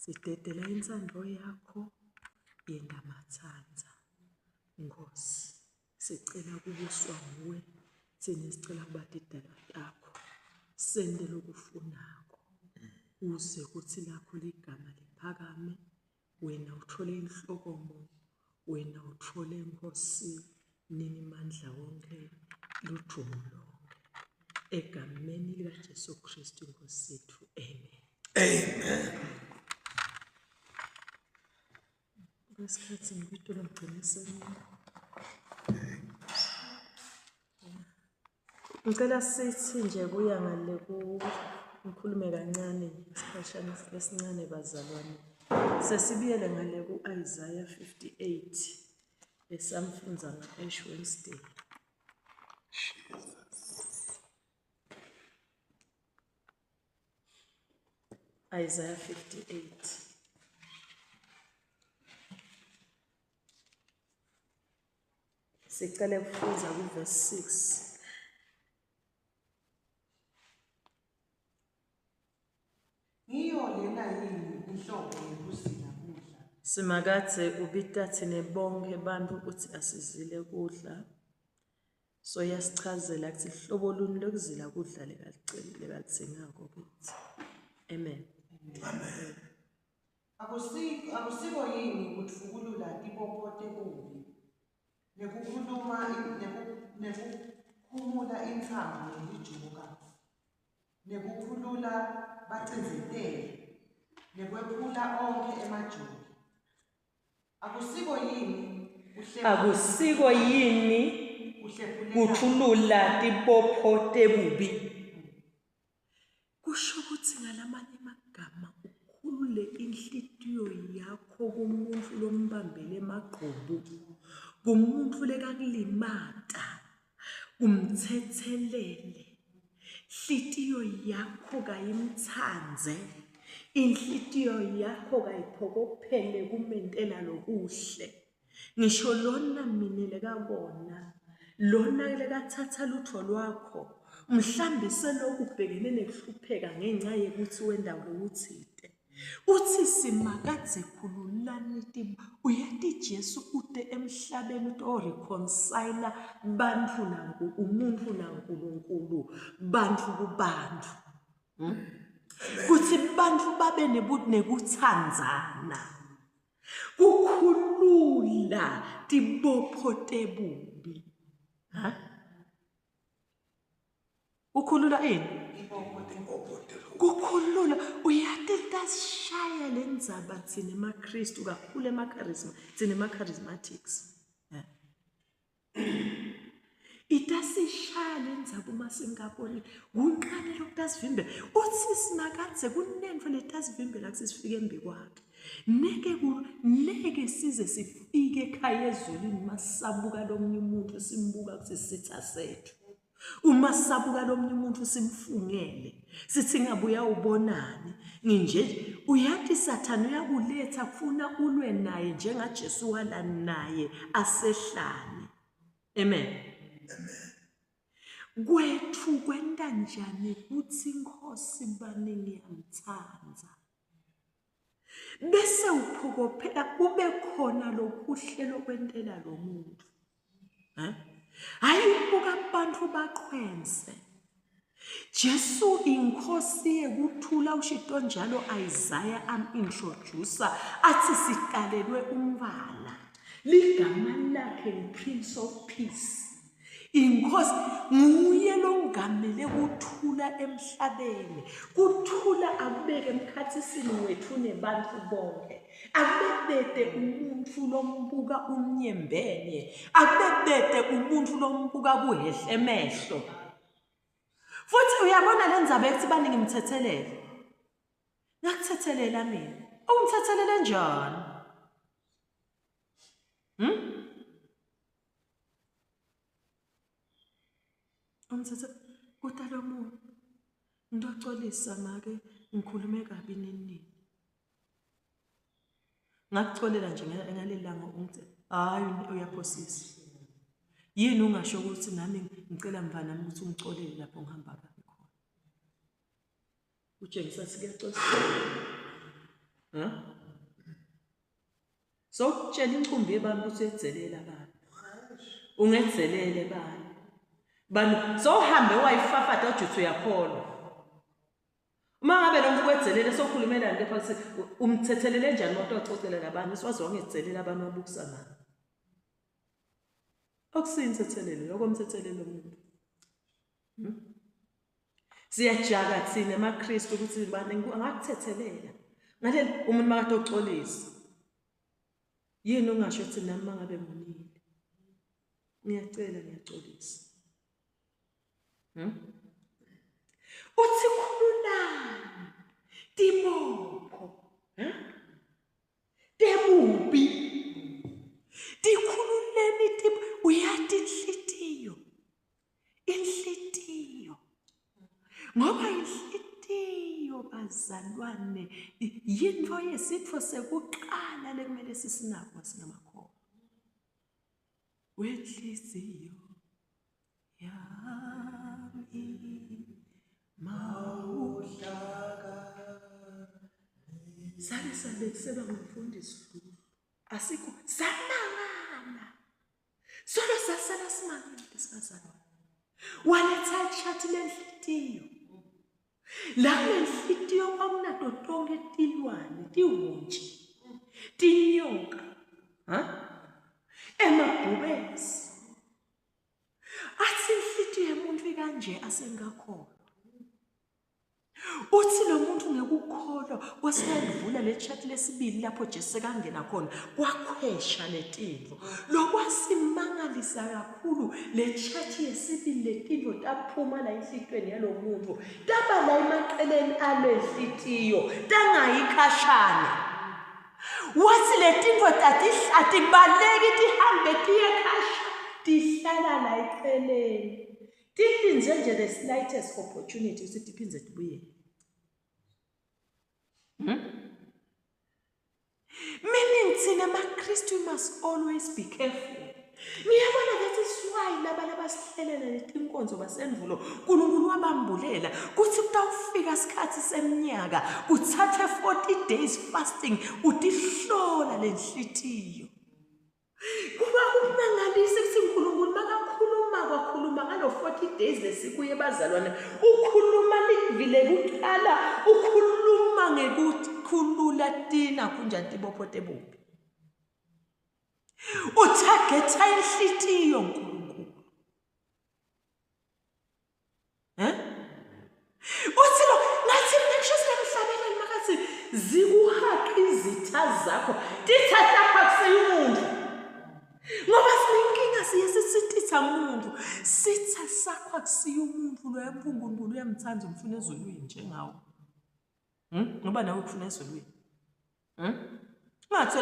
Sidedela insando yakho yengamathanza. Nkosi, sicela kubuswa nguwe, thina sicela kubadidela yakho. Sendele ukufunakho. Uze kuthi lakho ligama liphakame, wena uthole inhlokomo, wena uthole Nkosi, nini mandla wonke, lujumo lonke. Egameni likaJesu Kristu Nkosi yethu. Amen. Amen. Kwesikhathi ngibitula mgciniseni. Ngicela sithi nje kuya ngale ngikhulume kancane isikhashana esincane bazalwane. Sesibiyele ngale ku-Isaiah 58 esamfunza nga-Ash Wednesday. Isaiah 58. Sicela kufunza ku-verse 6. Simakadze ubitathi nebonke bantu ukuthi asizile kudla. So yasichazela ukuthi hlobo luni lokuzila kudla lekalitsengako kithi. Amen. Amen. Akusiko yini kutfukulula tipopote kubi nekukhumula intsambo nelijuka nekukhulula bacinzetele nekwephula onke emajuki. Akusiko yini kuthulula tipopote bubi. Kusho ukuthi ngalamanye amagama ukhulule inhlitiyo yakho kumuntu lombambele emagqubu, kumuntu lekakulimata, umthethelele. Inhlitiyo yakho kayimthandze, inhlitiyo yakho kayiphokophele kumentela lokuhle. Ngisho lona mina lekabona, lona lekathatha lutho lwakho, mhlambe selokhu ubhekene nekuhlupheka ngenxa yokuthi wenda lokuthide. Uthi simakadze khululani uyati Jesu ude emhlabeni uto reconcile bantu umuntu naNkulunkulu, bantu kubantu. Kuthi bantu babe nekutsandzana. Kukhulula tipopote bubi. Ukhulula ini? Kukhulula uyati tasishaya lendzaba thina emaKristu kakhulu thina ema-charismatics. Itasishaya lendzaba uma singaboni unqane lokutasivimbe. Uthi simakadze kunento letasivimbela ukuthi sifike embi kwakhe. Neke size sifike ekhaya ezulwini masabuka lomunye umuntu simbuka ukuthi sitha sethu. Uma sabuka lomunye umuntu simfungele sithi ngabuya ubonani nginje uyathi Sathane uyakuletha kufuna ulwe naye njengaJesu wala naye asehlane. Amen. Kwethu kwenda njani kuthi Nkosi bani ngiyamthandza bese uphokophela kube khona lokuhle lokwentela lo muntu. Hayi ubuka abantu baqhwenze. Jesu inkosi yekuthula ushito njalo Isaiah introducer athi siqalelwe umbala. Ligama lakhe Prince of Peace. Inkosi nguye longamele kuthula emhlabeni. Kuthula akubeke emkhathisini wethu nebantu bonke. Akubebede umuntu lombuka umnyembene. Akubebede umuntu lombuka kuhehle emehlo. Futhi uyabona lendzaba ethi bani ngimthethelele. Ngakuthethelela mina. Ungithethelele njani? Umthethe kutalo muntu. Ndocolisa make ngikhulume kabi nini. Ngakucolela nje ngalelanga ungithi hayi uyaphosisa. Yini ungasho ukuthi nami ngicela mvana nami ukuthi ungicolele lapho ngihamba kabi khona. Utshengisa sikuyaxoxa. So ukutshela inkumbi yebantu ukuthi edzelela abantu. Ungedzelele bani? Bani so uhambe wayifafata ujuthi uyakholwa. Uma ngabe lo muntu kwedzelele sokhulumelana kepha umthethelele njani umuntu ococela nabantu siwazi wangedzelela abantu abukusa ngani. Okusintethelele lokomthethelele umuntu. Siyajaka thina emaKristu ukuthi bani angakuthethelela. Ngale umuntu makade oxolisa. Yini ungasho ukuthi nami mangabe ngunini. Ngiyacela ngiyaxolisa. Uthi khululani tibopho. Tebubi. Tikhululeni uyati inhlitiyo. Inhlitiyo. Ngoba inhlitiyo bazalwane yinto yesitho sekuqala lekumele sisinakho singamakhono. Wenhliziyo yami mawuhlaka. Sake sabekisela ngumfundisi Dulu. Asikho samangala. Solo sasala simangala lesifazana. Waletha chat lenhlitiyo. La lenhlitiyo kwakunato tonke tilwane, tiwunji, tinyoka. Emabhubesi. Athi inhlitiyo yemuntu kanje asengakholwa. Uthi lo muntu ngekukholwa kwasiyadlula le chat lesibili lapho Jesu sekangena khona kwakhwesha letinto. Lokwasimangalisa kakhulu le chat yesibili letinto taphuma la enhlitweni yalo muntu. Taba la emaqeleni alo enhlitiyo tangayikhashana. Wathi letinto atibaleki tihambe tiyekhasha tihlala la eceleni. Tiphinze nje the slightest opportunity ukuthi tiphinze tibuye. Meaning thina amaKristu must always be careful. Ngiyabona that is why laba sihlelela letinkonzo basendulo uNkulunkulu wabambulela kuthi kutawufika isikhathi seminyaka kuthathe 40 days fasting utihlola lenhlitiyo. Kuba kumangalisa ukuthi uNkulunkulu makakhuluma ngalo 40 days lesikuye bazalwane ukhuluma livile kuqala ukhuluma ngekukhulula tina kunjani tibopho tebubi. Uthagetha inhlitiyo uNkulunkulu. Uthi lo ngathi ngikushisa emhlabeni makathi zikuhaqi izitha zakho tithatha phakathi umuntu. Ngoba sinenkinga siyesisititha umuntu sitha sakho akusiyo umuntu lo yaMphungulu uyamthanda umfuna ezolweni njengawe. Ngoba nawe ufuna ezolweni. Ngathi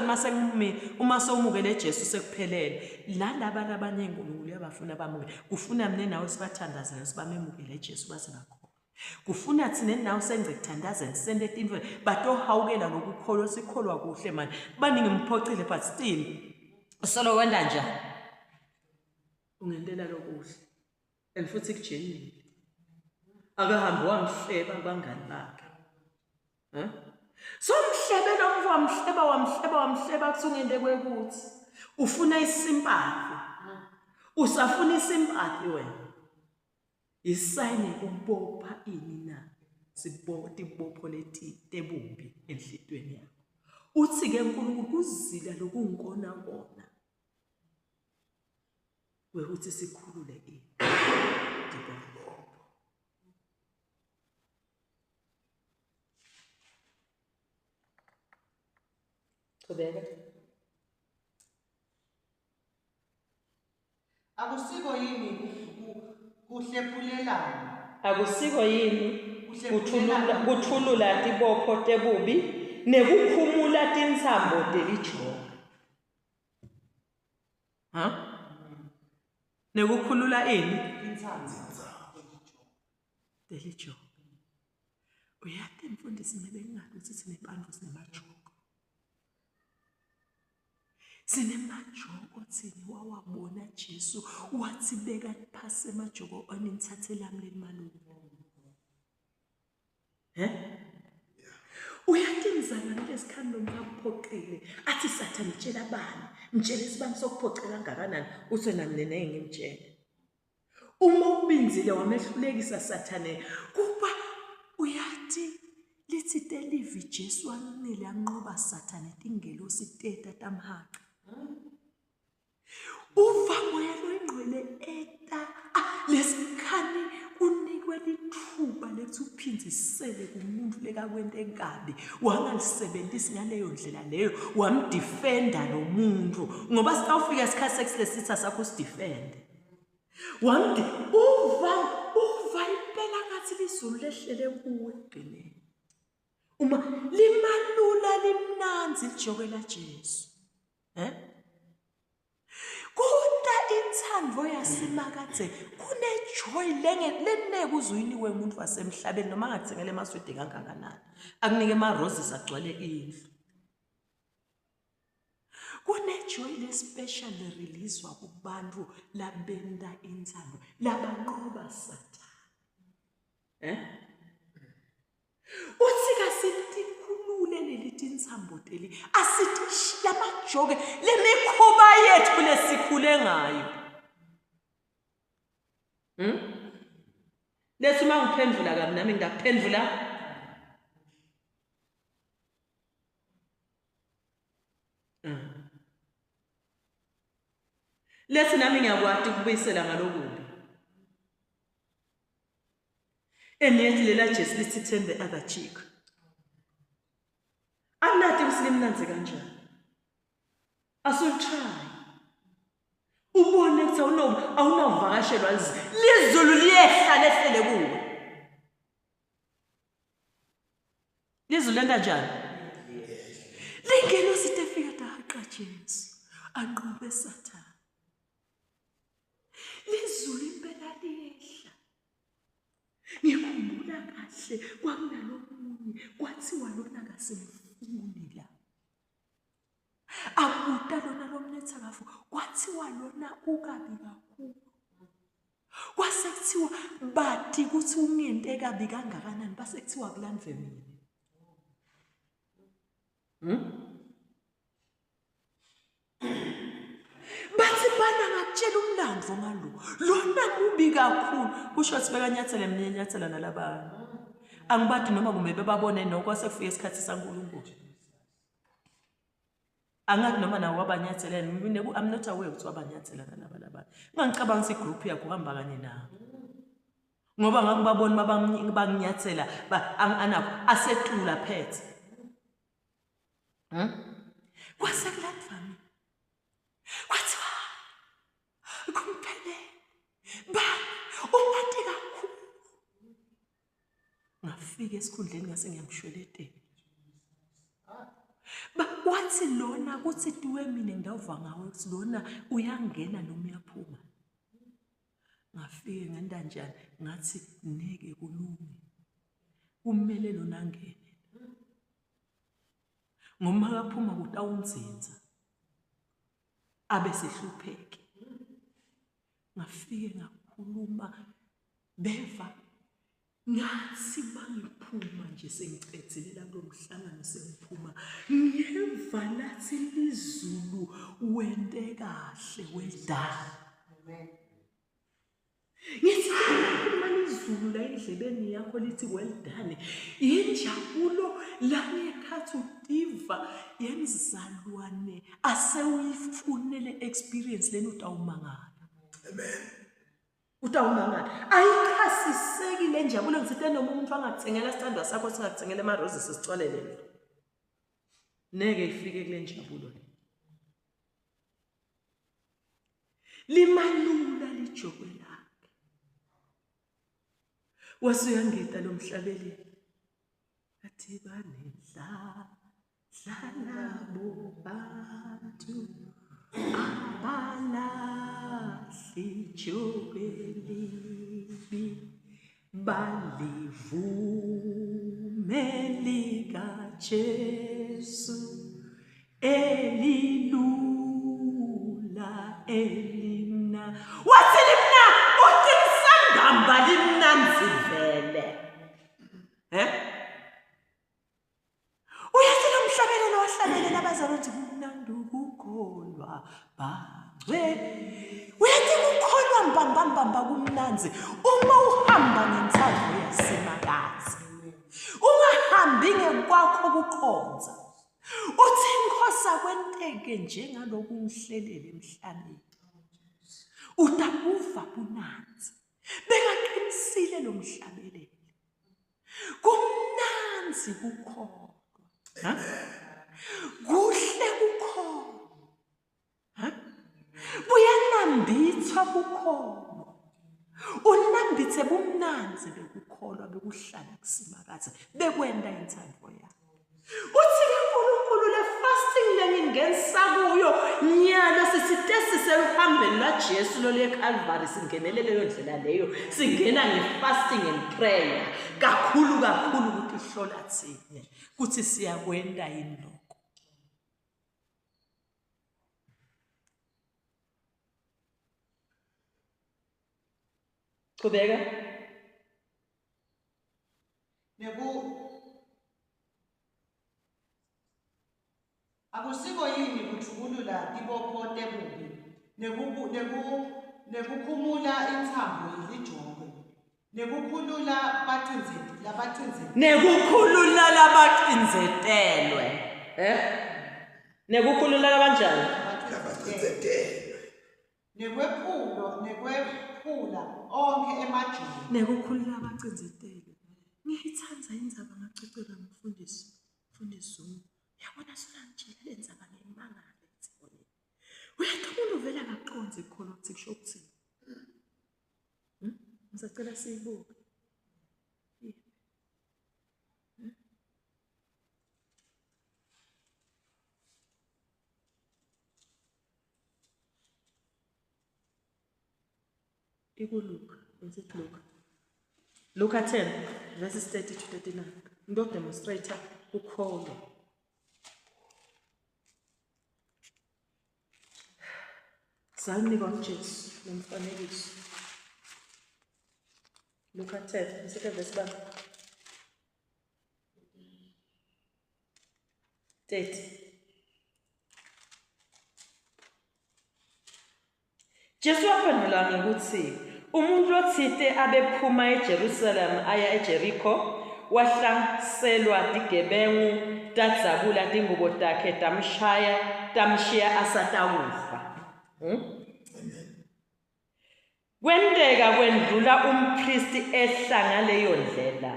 uma sowumukele Jesu sekuphelele la laba labanye uNkulunkulu yabafuna bamuke kufuna mina nawe sibathandazane sibamemukele Jesu baze ngakho kufuna thina nawe senze kuthandazane sende tinto batohawukela lokukholwa sikholwa kuhle manje baningi mphocile but still solo wenda njani ungendela lokuhle and futhi kujenile akahambi wamhleba abangani bakhe so mhlebe lo wamhleba kusungende kwekuthi ufuna isimpathy usafuna isimpathy wena isayine kubopha ini na tibopho leti tebumbi enhlitweni yakho uthi ke uNkulunkulu kuzila lokunkona kona wekuthi sikhulule ini tibopho. Qhubeka. Akusiko yini kuhlephulelana? Akusiko yini kuthulula tibopho tebubi nekukhumula tintsambo telijoka. Nekukhulula ini? Intsambo telijoka. Uyati mfundisi ngebengathi ukuthi sinebantu sinemajoka. Sinemajoko thini wawabona Jesu wathi beka phasi emajoko oninthathela mle imali. Uyathi mzalwane lesikhando ngakuphoqile athi Sathane tshela bani mtshela isibani sokuphoqela kangakanani uthi nami ngimtshele. Uma ubinzile wamehlulekisa Sathane kuba uyathi lithi telivi Jesu anile anqoba Sathane tingelosi teta tamhaqa. Uva moya lo ingqwele eta lesikhani kunikwe lithuba lethi uphinzisele kumuntu lekakwento enkabi wangalisebenzisi ngaleyo ndlela leyo wamdefenda lo muntu ngoba sitawufika isikhathi sekulesitha sakho usidefend uva impela ngathi lizulu lehlele kuwe egqineni uma limalula limnanzi lijokwe laJesu Kuda inthando yasimakathe kunejoy leneke uzuyiniwe umuntu wasemhlabeni noma ngathengele emaswidi kangakanani akunike ama roses agcwele indlu kunejoy lespecial release kubantu labenda inthando labanqoba Sathane uthi kasithi khulule lelithi inthamboteli asithi lamajoke lemikhuba yethu lesikhule ngayo lethi mangiphendula kabi nami ngakuphendula lethi nami ngiyakwati ukubuyisela ngalokubi enethi lela Jesu lithi turn the other cheek anathi kusilimnanzi kanjani asultry ubone ukuthi awunavakashelwa lizulu liyehla lehlele kuwe lizulu lenda njani lingelo sitefika daqa Jesu anqobe Sathane lizulu impela liyehla ngikhumbula kahle kwakunalomunye kwathiwa lona kasemfuni la abuta lona lomnetha kafu kwathiwa lona ukabi kakhulu kwase kuthiwa bathi kuthi ungento ekabi kangakanani base kuthiwa kulandve mina bathi bana ngakutshela umlando ngalo lona mubi kakhulu kusho ukuthi bekanyathele mina nyathela nalabani angibadi noma kumebe babone nokwase kufika isikhathi saNkulunkulu angathi noma nawo wabanyathelene mina I'm not aware ukuthi wabanyathela nalaba labani ngangicabanga ukuthi igroup yakho uhamba kanye nawo ngoba ngakubabona banginyathela anakho asetula phethe kwase kulandva mina kwathiwa kumphelele ba umati kakhulu ngafika esikhundleni ngase ngiyamshweletela wathi lona kuthi tiwe mina ngidawuva ngawe ukuthi lona uyangena noma uyaphuma ngafike ngenda njani ngathi neke kulungi kumele lona angene ngoma kaphuma kutawunzinza abe sehlupheke ngafike ngakhuluma beva ngathi bangiphuma nje sengicethilela kulomhlangano sengiphuma ngeva lathi lizulu wente kahle wedala ngithi uma lizulu la endlebeni yakho lithi well done injabulo la ngekhathi udiva yemzalwane asewuyifunele experience leni utawumangala Amen. utawumangala ayichasiseki le njabulo ngithe noma umuntu angakuthengela isithandwa sakho singakuthengela ama roses sicwalele neke ifike kule njabulo le limalula lijokwe lakhe wasuyangita lo mhlabeli athi banendla hlabo bantu abalahli jobelibi balivumeli Jesu elilula elimna wathi limna uthi sangamba limnanzi vele wahlabelela abazalwane ukuthi kumnandi ukukholwa bangcwe. Uyathi ukukholwa mbambambamba kumnanzi uma uhamba ngensando yasemakatsi. Ungahambi ngekwakho kukhonza. Uthi inkosi akwenteke njengaloku ngihlelele emhlabeni. Utakuva bunanzi. Bekaqinisile lo mhlabeleli. Kumnanzi kukholwa. Kuhle kukholwa. Buyanambithwa kukholwa. Unambithe bumnanzi bekukholwa bekuhlala kusimakatha bekwenda inthando yakho. Uthi uNkulunkulu le fasting lengingenisa kuyo nyalo sisitesi seluhambeni laJesu lo leCalvary singenele leyo ndlela leyo singena ngefasting and prayer kakhulu ukuthi ihlola thina kuthi siyakwenda yini lokho. Qhubeka. Akusiko yini kuthulula ibopho tebubi nekukhumula intsambo yizijongwe nekukhulula labacinzetelwe nekukhulula labanjani Labacinzetelwe. nekwephula onke emajoni Nekukhulula abacinzetelwe. Ngiyithanda indzaba ngacocela ngumfundisi yabona solangitshela lenzaba ngimangale etsiboneni. Uyathi umuntu vele akaqonze khona ukuthi kusho ukuthini. Ngisacela siyibuke. Ikuluka, ngithi Luka 10 verses 30 to 39. Ndo demonstrator ukholwa. Sanika uJesu nomfanekiso. Luka 10 verse 30. Jesu waphendula ngokuthi umuntu othite abephuma eJerusalem aya eJeriko wahlaselwa digebengu tadzabula tingubo takhe tamshiya asatawufa. Kwendeka kwendlula umpristi ehlanga leyo ndlela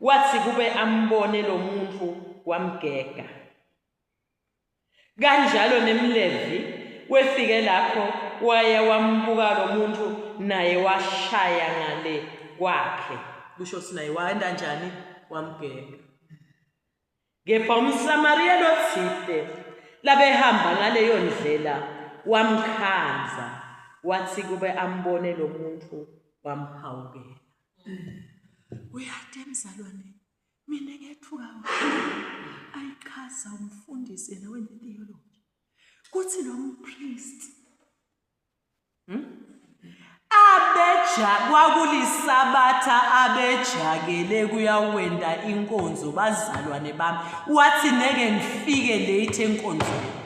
wathi kube ambone lo muntu wamgega. Kanjalo nemlevi wefike lapho waya wambuka lo muntu naye washaya ngale kwakhe. Kusho sinaye waenda njani wamgega. Kepha umSamariya lothite labehamba ngaleyo ndlela wamkhanza wathi kube ambone lo muntu wamhawukela. Uyathi emzalwane mina ngiyethuka ayichaza umfundisi yena wenza theology kuthi lo mpriest abeja kwakulisabatha abejakele kuyawenda inkonzo bazalwane bami wathi neke ngifike late enkonzweni.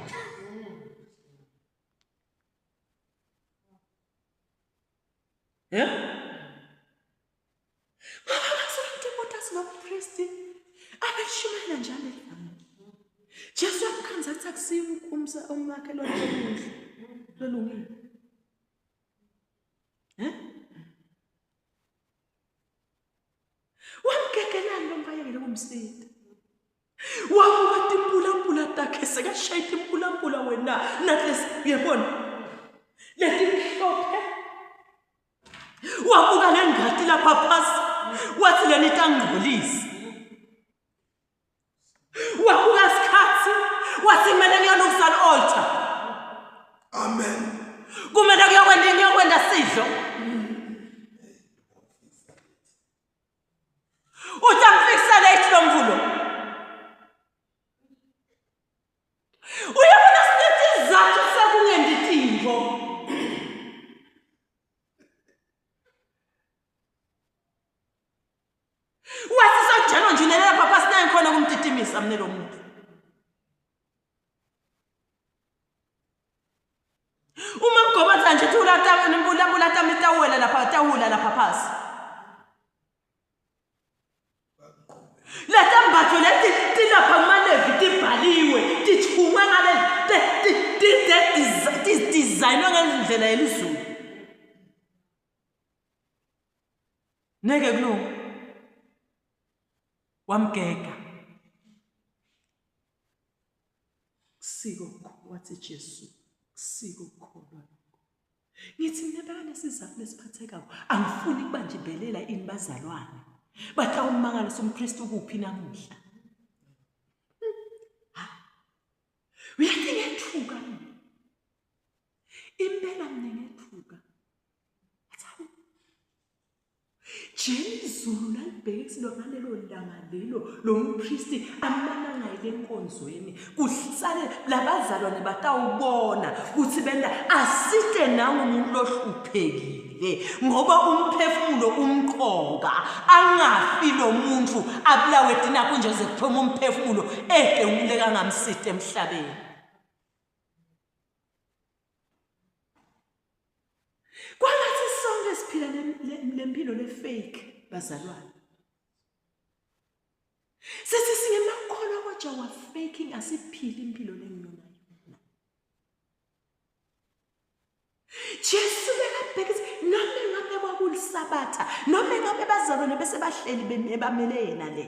Abeshumela njalo ekhaya. Jesu wamkhanza athi akusimkhumsa umakhelwane omuhle lolungile. Wamgegelana lombayekele kumsita. Wabuka timpula takhe sekashaya timpula wena nathi uyabona. Lethi mhlophe. Wabuka ngengati lapha phasi. Wathi leni tangcolisi. Wabuka isikhathi wathi kumele ngiyolungisa altar. Amen. Kumele kuyokwenda sidlo. Utamfikisa late lo mvulo. Uyabona sithi izathu sekungenditi into. Wathi tawula lapha phasi. Latambatho leti tilapha kumaLevi tibhaliwe tithungwe ngale designwe ngendlela yelizulu. Neke kulungu wamgega siko wathi Jesu siko kholwa. Ngithi mina lesizathu lesiphathekayo angifuni kuba nje belela ini bazalwane. Batha umangalisa umKristu kuphi namuhla. Uyathi ngethuka mina. Impela mina ngethuka. Athawu. Jesu lalibheke silo ngalelo langa lelo lo mKristu amana ngayile enkonzweni. Kusale labazalwane batawubona ukuthi benda asite nangu umuntu lohluphekile ngoba umphefumulo umqoka angafi lo muntu abulawe dina kunje kuphuma umphefumulo ehenguleka ngamsite emhlabeni. Kwangathi sonke siphila lempilo le-fake bazalwane. Sithi singemakholwa kodwa wa-faking asiphili impilo lengiyona. Jesu bekabhekisa noma ngabe kwakulisabatha noma ngabe bazalwane bese bahleli bamele yena le.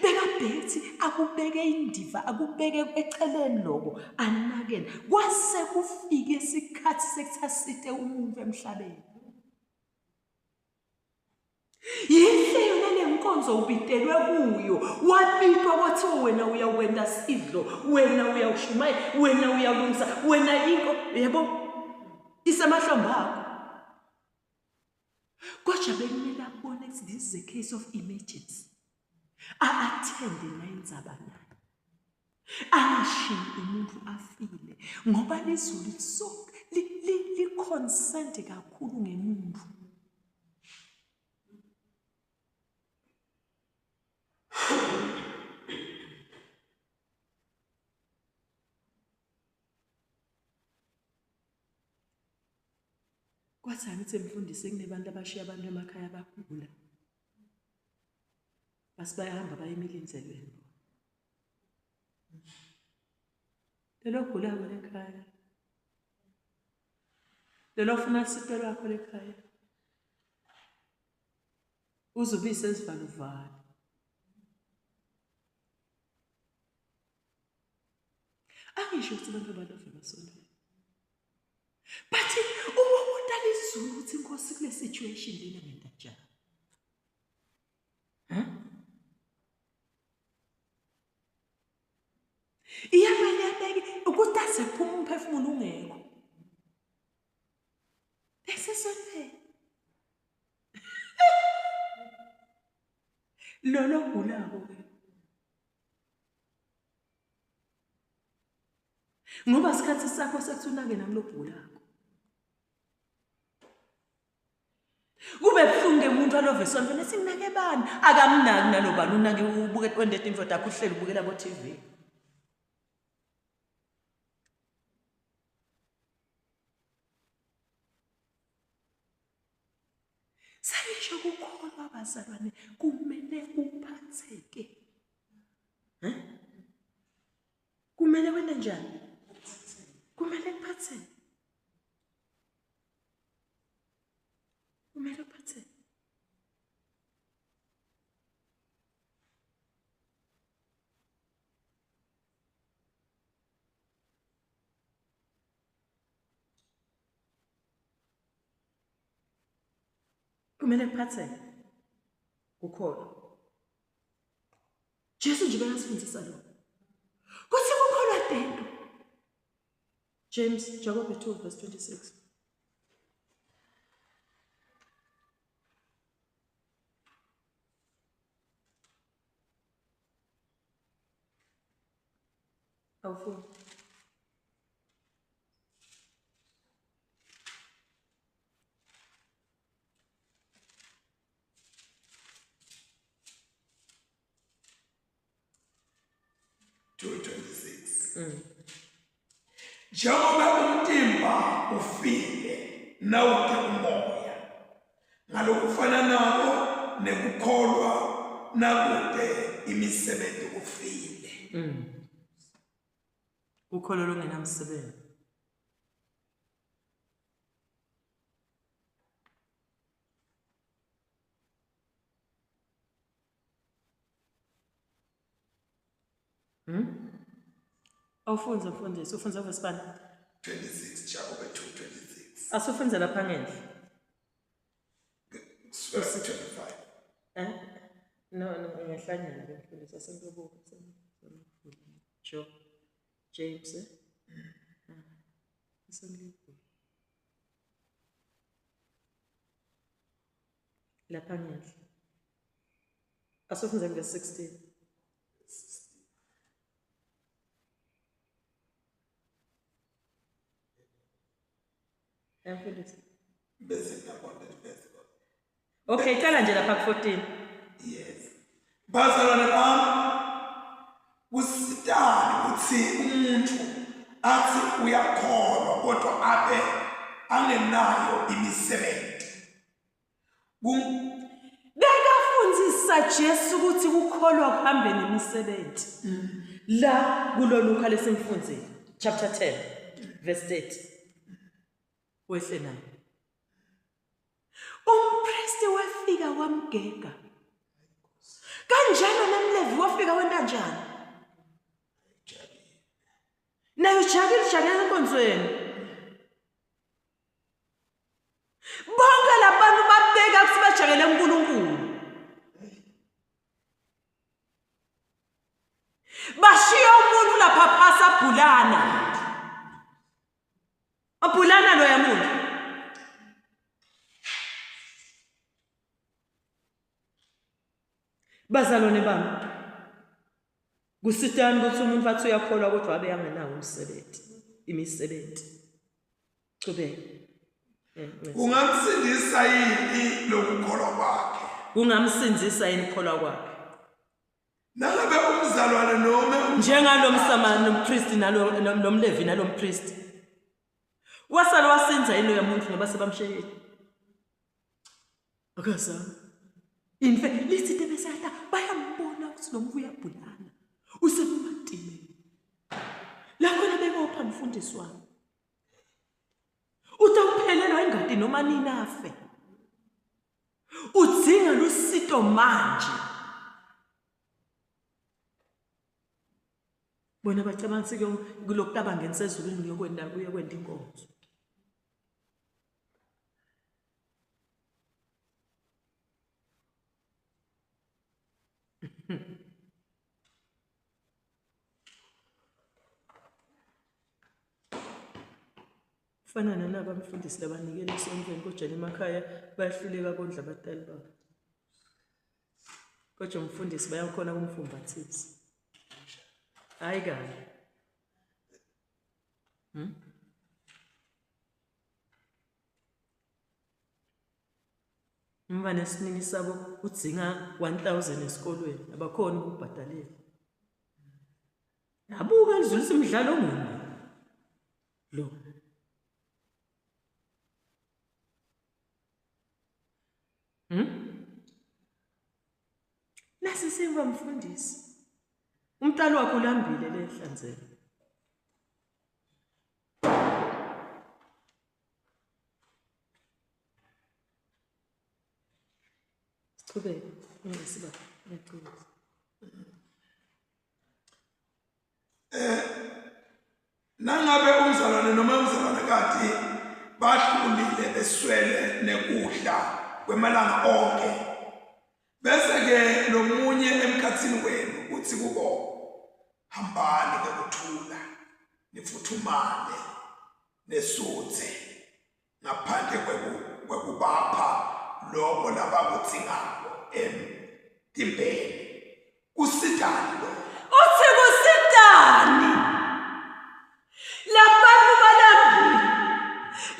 Bekabhekithi akubeke indiva akubeke eceleni lokho anakene kwase kufike isikhathi sekuthasite umuntu emhlabeni. Yihle yona lenkonzo ubitelwe kuyo wabitwa kwathiwa wena uyakwenda sidlo wena uyawushumaya wena uyalungisa wena inko yebo isemahlombe akho. Kodwa bekumele abone ukuthi this is a case of emergency. Attende nayenza naye. Angashiyi umuntu afile ngoba lizulu so li concerned kakhulu ngemuntu. Kwathi angithi mfundisi kunebantu abashiya abantu emakhaya bagula. Basibahamba bayemilinzelweni. Lelo gula lekhaya. Lelo funa sito lwakho lekhaya. Uzubise isivaluvalo. Angisho ukuthi abantu badove basondela. But uma umuntu alizulu ukuthi inkosi kule situation lena ngenta njani? Iyamele yabeke ukuthi asephuma umphefumulo ungekho. Bese sonke. Lolo gulako ke. Ngoba isikhathi sakho sekuthunake namlo gulako. Kube buhlungu umuntu alove sonke nethi nginake bani akamnaki nalobani unake ubuke 20 imfoto yakho uhleli ubukela ku TV. Sayisho kukholwa abazalwane kumele uphatheke. Kumele wena njani? Kumele uphatheke. Kumele uphatheke. Kumele uphatheke. Ukholwa. Jesu nje bayasifundisa lokho. Kuthi ukholwa dento. James chapter 2 verse 26. Awufuni. Njengoba umtimba ufile nawuke umoya ngalokufana nabo nekukholwa nakude imisebenzi ufile. Ukholo lungenamsebenzi. Awufunze mfundisi, ufunza verse bani? 26 Jacob 2:26. Asufunze lapha ngendle. Verse 25. No, ngehlanyana ke mfundisi asentobuka Job. James. Asentobuka. Lapha ngendle. Asufunze verse 16. Okay, cala nje lapha ku-14. Yes. Bazalwane bami, kusitani ukuthi umuntu athi uyakholwa kodwa abe angenayo imisebenzi. Bekafundzisa Jesu ukuthi kukholwa kuhambe nemisebenzi. La kuloLuka lesimfundzile, chapter 10, verse 8. Wehle naye. Umpristi wafika wamgega. Kanjalo nomlevi wafika wenta njani? Nayo ujakile enkonzweni. Bonke labantu babeka ukuthi bajakele uNkulunkulu. Bashiya umuntu lapha phasi abhulana. Abhulana lo yamuntu. Bazalwane bami. Kusitani ukuthi umuntu athi uyakholwa kodwa abe angenawo imisebenzi. Qhubeka. Ungamsindisa yini lokukholwa kwakhe? Ungamsindisa yini ukukholwa kwakhe? Nangabe umzalwane noma Njengalo msamani nompristi nomlevi nalompristi. Wasala wasenza yini lo muntu ngoba sebamshayile. Akazama. In fact, lithi tebesata bayambona ukuthi lo muntu uyabhulana. Usematini. La khona bekopha mfundisi wami. Utawuphelelwa ingadi noma nini afe. Udzinga lusito manje. Bona bacabanga kulokutaba ngesezulwini kuyokwenda inkonzo. Fana nalabo abafundisi labanikela esontweni kodwa emakhaya bayahluleka kondla abadala babo. Kodwa umfundisi bayakhona kumfumbathisa. Hayi kahle. Mva nesiningi sabo udzinga 1000 esikolweni abakhona ukubhadalela. Yabuka lidlulisa imidlalo omunye. Lo. Nasi simva mfundisi. Umntalo wakho ulambile lehlanzela. Siqhubeke ngesiba ngicela. nangabe umzalwane noma umzalwane kati bahlulile beswele nekudla kwemalanga onke. Bese ke nomunye emkhatsini wenu uthi kubo hambani ke kuthula nifuthumane nesuthe ngaphandle kwekubapha lokho labakutsingayo emtimbeni. Kusitani lo? Uthi kusitani? Labantu balambile.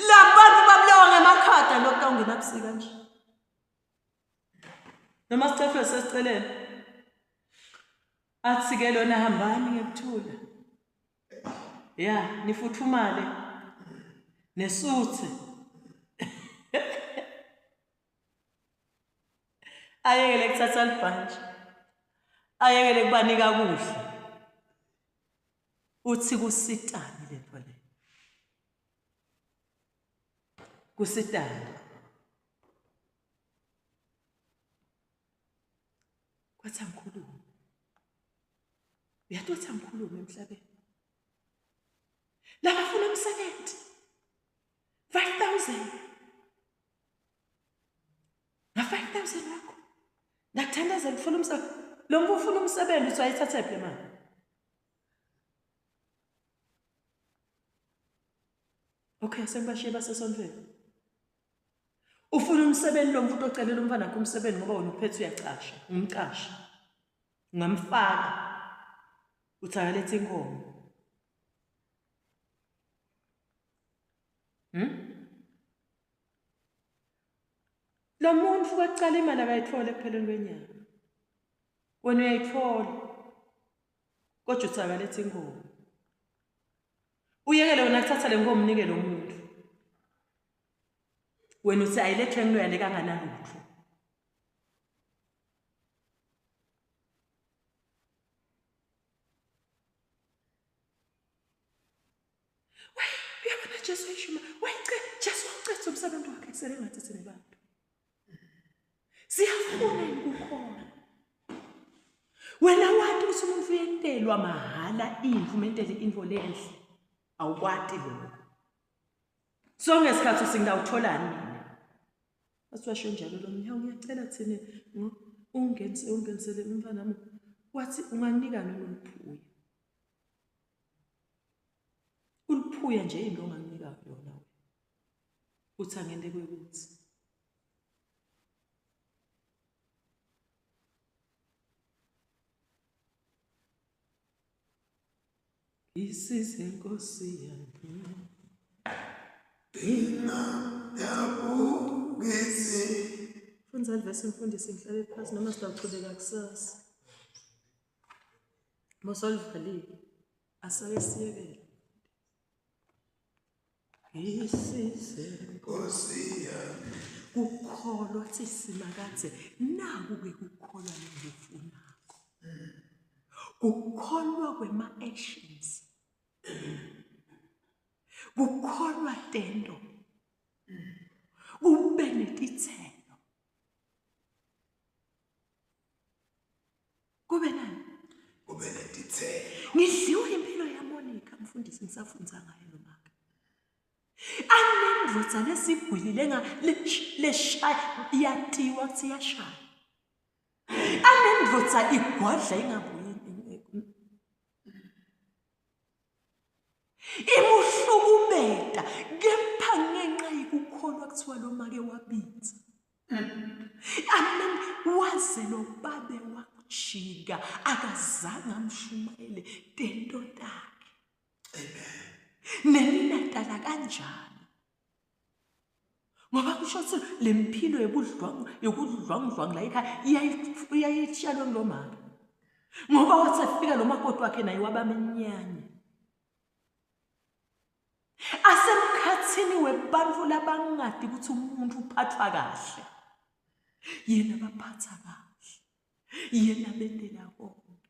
Labantu babulawa ngemakhada lokho ungenabusika nje. Noma sicefwe sesiceleni. Athi ke lona hambani ngekuthula. Ya, nifuthumale nesuthe. ayekele kuthatha libhantshi, ayekele kubanika kudla. Uthi kusitani lento le. Kusitani. Kwathi angikhuluma. Uyathi wathi angikhuluma emhlabeni. Laba funa umsebenzi. 5,000. Na 5,000 wakho. Nakuthandaza ufuna umsebenzi. Lo muntu ufuna umsebenzi uthi ayithathe phi le mali? Okay, sengibashiye basesontweni. Ufuna umsebenzi lo muntu ocelela umfana wakhe umsebenzi ngoba wena uphethe uyacasha, umcashi. Ngamfaka. Uthi akalethe inkomo. Lo muntu wacala imali akayithola ekupheleni kwenyanga. Wena uyayithola. Kodwa uthi akalethe inkomo. Uyekele wena kuthatha le nkomo unike lo muntu. Wena uthi ayilethe nginoyane kanganalutho. Uyabona Jesu ishuma, Jesu wacetha umsebenzi wakhe kusele ngathi nebantu. Siyafuna ukukhona. Wena wathi ukuthi umuntu uyentelwa mahala indlu, mentele info lenhle. Awukwati lokho. So ngesikhathi singawutholani mina. Asiwasho njalo lo mnyawo ngiyacela thina ungenisele umfana wami. Wathi unganika noluphuya. Uluphuya nje into onganika yona wena. Uthi angende kwekuthi. Isize Nkosi yami. Dina yabugezi. Funza alivese mfundisi ngihlale phansi noma sidawuqhubeka kusasa. Mosolivali asake siyekele. Isize Nkosi yami. ukukholwathi simakathe naku-ke kukholwa nengofunako. Kukholwa kwema-actions. Kukholwa tento. Kube netithelo. Kube nani? Kube netithelo. Ngidliwe impilo yaMonica mfundisi ngisafunza ngayo lo maka. Anendvodza lesigwilile leshaya iyatiwa kuthi iyashaya. Anendvodza igwadla ingabuyi. Imuhlukubeta kepha ngenxa yikukholwa kuthiwa lo make wabitha. Amen waze lo babe wakujika akazange amshumayele tento takhe. Amen. Nelinatala kanjani. Ngoba kusho ukuthi le mpilo yokudlwangudlwang la ekhaya iyayitshalwe ngulo mama. Ngoba wathi afika lo makoti wakhe naye wabamenyanye. Asemkhathini webantu labangadi ukuthi umuntu uphathwa kahle. Yena baphatha kahle. Yena bendela konke.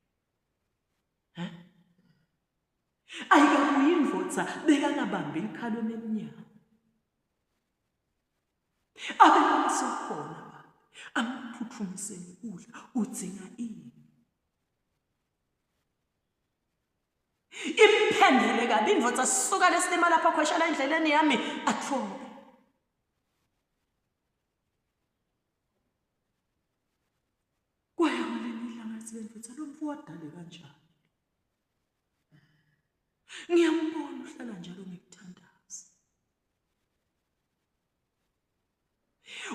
Ayikabuyi indvodza bekangabambi ikhalo nemnyango. Abelala sokhona baba. Amphuthumisele ukudla udzinga ini. Imphendule kabi indvodza sisuka lesinema lapha khweshela endleleni yami athobe. Kwaya ngaleli langa sibendvodza lo mfu wadale kanjani. Ngiyambona uhlala njalo ngikuthandaza.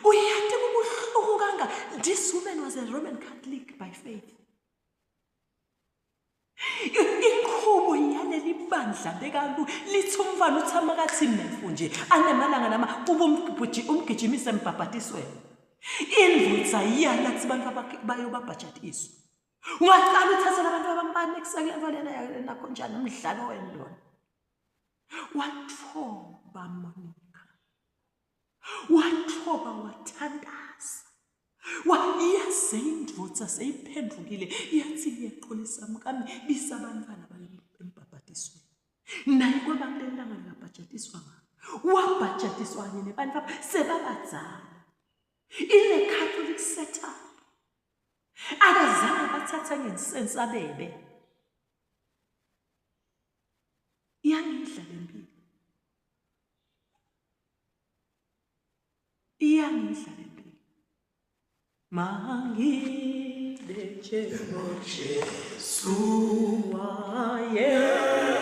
Uyathi kubuhlungu kanga. This woman was a Roman Catholic by faith. Inkhubo yaleli bandla bekalu lithi umfana uthama kathi nefu nje anemalanga nama umgijimise embhabhatisweni. Indvodza iyala kuthi bantu bayobabhajatiswa. Ungaqala uthathe labantu abambane kusakuyento lena nakho njani umdlalo wendlona. Wathoba Monica. Wathoba wathandaza. Iyaze indvodza seyiphendukile iyathi ngiyaqolisa mkami bisa abantwana embhabhatisweni. Naye kwaba kulelanga likabhajatiswa ngabo. Wabhajatiswa kanye nebantu sebabadzala. Ile Catholic setup. Akazange bathatha ngensense abebe. Iyangidla lempilo. Iyangidla lempilo. Mangile Jesu waye